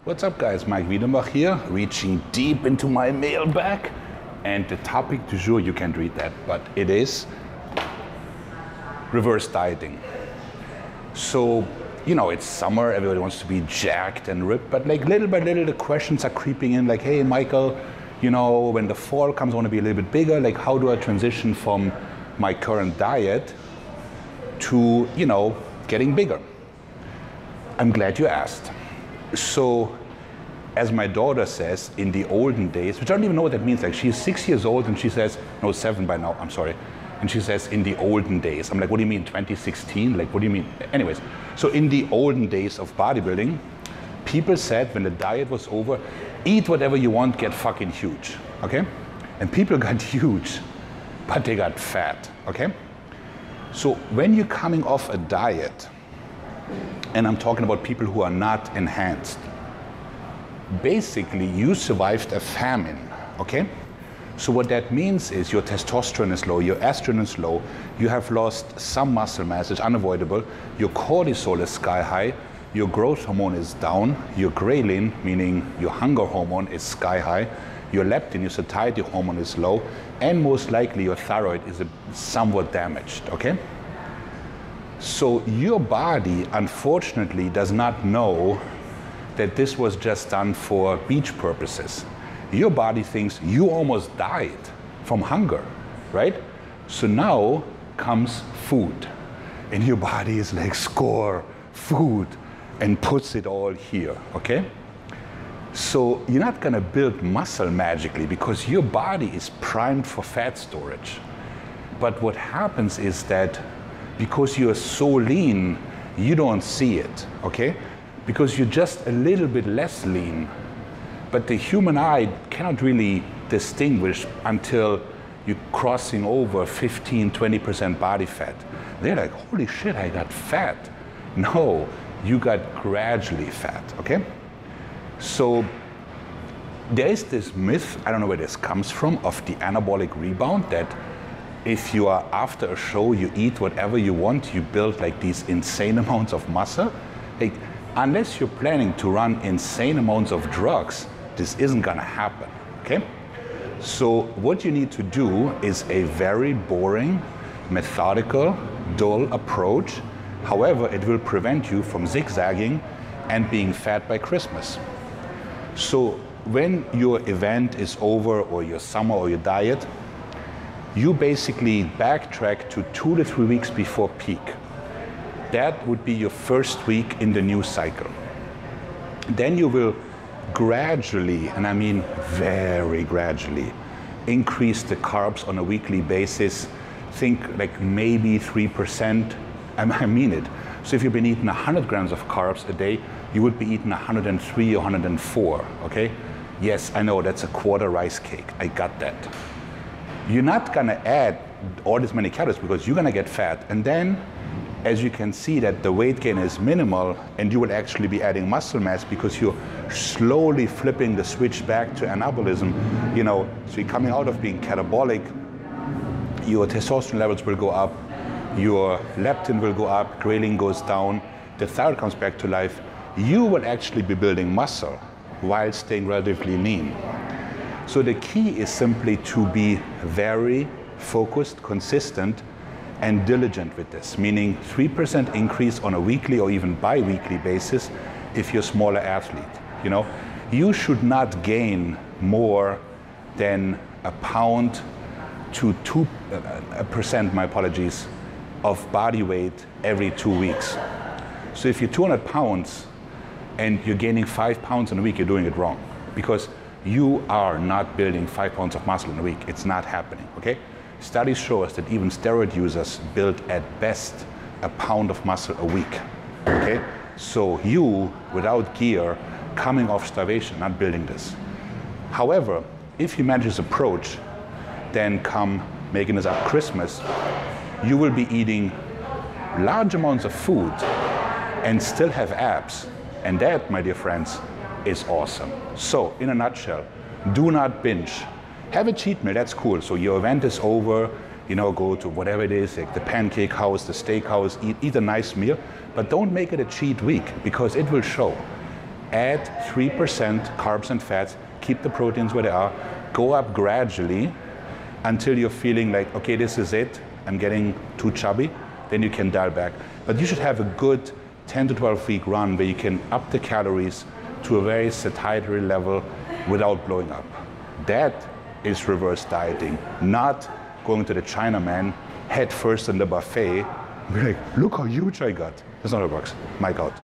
What's up guys, Maik Wiedenbach here, reaching deep into my mailbag. And the topic du jour, you can't read that, but it is reverse dieting. So, you know, it's summer, everybody wants to be jacked and ripped, but like little by little the questions are creeping in like, hey Michael, you know, when the fall comes I want to be a little bit bigger, like how do I transition from my current diet to, you know, getting bigger? I'm glad you asked. So, as my daughter says, in the olden days, which I don't even know what that means, like she's 6 years old and she says, no, 7 by now, I'm sorry. And she says, in the olden days. I'm like, what do you mean, 2016? Like, what do you mean? Anyways, so in the olden days of bodybuilding, people said when the diet was over, eat whatever you want, get fucking huge, okay? And people got huge, but they got fat, okay? So when you're coming off a diet, and I'm talking about people who are not enhanced, basically you survived a famine, okay? So what that means is your testosterone is low, your estrogen is low, you have lost some muscle mass, it's unavoidable, your cortisol is sky high, your growth hormone is down, your ghrelin, meaning your hunger hormone, is sky high, your leptin, your satiety hormone is low, and most likely your thyroid is somewhat damaged, okay? So your body, unfortunately, does not know that this was just done for beach purposes. Your body thinks you almost died from hunger, right? So now comes food. And your body is like, score, food, and puts it all here, okay? So you're not gonna build muscle magically because your body is primed for fat storage. But what happens is that because you're so lean, you don't see it, okay? Because you're just a little bit less lean, but the human eye cannot really distinguish until you're crossing over 15, 20% body fat. They're like, holy shit, I got fat. No, you got gradually fat, okay? So there is this myth, I don't know where this comes from, of the anabolic rebound, that if you are after a show, you eat whatever you want, you build like these insane amounts of muscle. Like, unless you're planning to run insane amounts of drugs, this isn't gonna happen, okay? So what you need to do is a very boring, methodical, dull approach. However, it will prevent you from zigzagging and being fat by Christmas. So when your event is over, or your summer, or your diet, you basically backtrack to 2 to 3 weeks before peak. That would be your first week in the new cycle. Then you will gradually, and I mean very gradually, increase the carbs on a weekly basis. Think like maybe 3%, I mean it. So if you've been eating 100 grams of carbs a day, you would be eating 103 or 104, okay? Yes, I know that's a quarter rice cake, I got that. You're not gonna add all this many calories because you're gonna get fat. And then, as you can see that the weight gain is minimal and you will actually be adding muscle mass because you're slowly flipping the switch back to anabolism, you know, so you're coming out of being catabolic, your testosterone levels will go up, your leptin will go up, ghrelin goes down, the thyroid comes back to life. You will actually be building muscle while staying relatively lean. So the key is simply to be very focused, consistent, and diligent with this, meaning 3% increase on a weekly or even bi-weekly basis if you're a smaller athlete. You know, you should not gain more than a pound to 2%, my apologies, of body weight every 2 weeks. So if you're 200 pounds and you're gaining 5 pounds in a week, you're doing it wrong, because you are not building 5 pounds of muscle in a week. It's not happening, okay? Studies show us that even steroid users build at best a pound of muscle a week, okay? So you, without gear, coming off starvation, not building this. However, if you manage this approach, then come making this up Christmas, you will be eating large amounts of food and still have abs. And that, my dear friends, is awesome. So, in a nutshell, do not binge. Have a cheat meal, that's cool. So your event is over, you know, go to whatever it is, like the pancake house, the steak house, eat a nice meal, but don't make it a cheat week because it will show. add 3% carbs and fats, keep the proteins where they are, go up gradually until you're feeling like, okay, this is it, I'm getting too chubby, then you can dial back. But you should have a good 10 to 12 week run where you can up the calories to a very satiety level without blowing up. That is reverse dieting, not going to the Chinaman head first in the buffet, be like, look how huge I got. That's not how it works. Maik out.